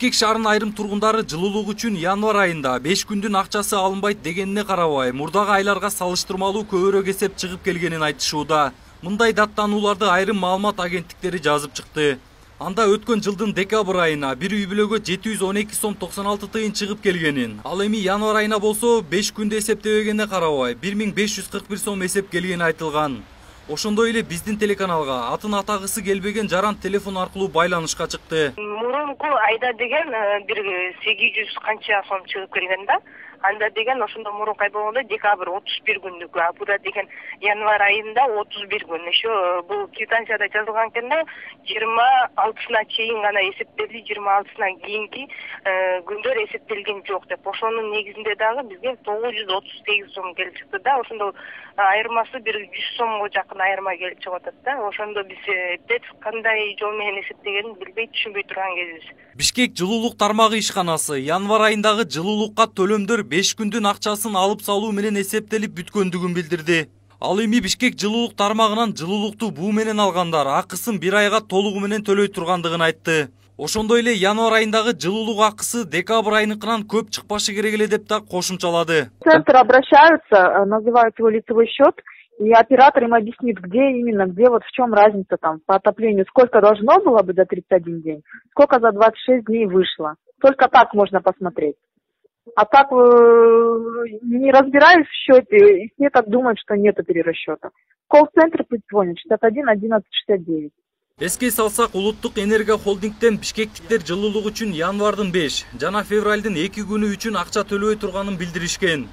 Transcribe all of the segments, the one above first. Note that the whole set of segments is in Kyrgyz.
Бишкек шаарынын айрым тургундары жылуулук үчүн январь айында 5 күндүн акчасы алынбайт дегенине карабай, мурдагы айларга салыштырмалуу көбүрөөк эсеп чыгып келгенин айтышууда. Мындай даттанууларды айрым маалымат агенттиктери жазып чыкты. Анда өткөн жылдын декабрь айына бир үй бүлөгө 712 сом 96 тыйын чыгып келгенин, ал эми январь айына болсо 5 күндө эсептебегенине карабай 1541 сом эсеп келгени айтылган. Ошондой эле биздин телеканалга атын атагысы келбеген жаран телефон аркылуу байланышка чыкты. Мурунку айда деген бир 800 канча сом чыгып келген да. Анда деген ошондо мурунку ай болгондо декабрь 31 күндүк, а буда деген январь айында 31 күн. Ошо бул квитанцияда жазылган экен да, 26-сына чейин гана эсептелди, 26-сына кийинки күндөр эсептелген жок деп. Ошонун негизинде дагы бизге 938 сом келип чыкты да. Ошондо айырмасы бир 100 сомго жакын айырма келип чыгып атат да. Ошондо биз эптеп кандай жол менен эсептегенин билбей, түшүнбөй турган кезибиз. Бишкек жылуулук тармагы ишканасы январь айындагы жылуулукка төлөмдөр 5 күндүн акчасын алып салуу менен эсептелип бүткөндүгүн билдирди. Ал эми Бишкек жылуулук тармагынан жылуулукту буу менен алгандар акысын бир айга толугу менен төлөй тургандыгын айтты. Ошондой эле январь айындагы жылуулук акысы декабрь айыныкынан көп чыкпашы керек эле деп да кошумчалады. Центр обращаются, называют свой лицевой счет, и оператор им объяснит, где именно, где вот в чем разница там по отоплению, сколько должно было бы за 31 день, сколько за 26 дней вышло. Только так можно посмотреть. А так, не разбираясь в счете, все так думают, что нету перерасчета. Колл-центр позвонит 61 11 69. Эске салсак, улуттук энергия холдингден бишкектиктер жылуулук үчүн январдын 5 жана февралдын 2 күнү үчүн акча төлөбөй турганын билдиришкен.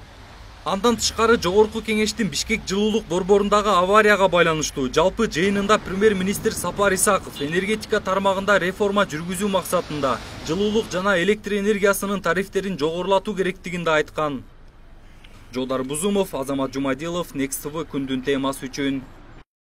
Андан тышкары жогорку кеңештин Бишкек жылуулук борборундагы аварияга байланыштуу жалпы жыйынында премьер-министр Сапар Исаков энергетика тармагында реформа жүргүзүү максатында жылуулук жана электр энергиясынын тарифтерин жогорулатуу керектигин да айткан. Жодар Бузумов, Азамат Жумадилов, Next TV күндүн темасы үчүн.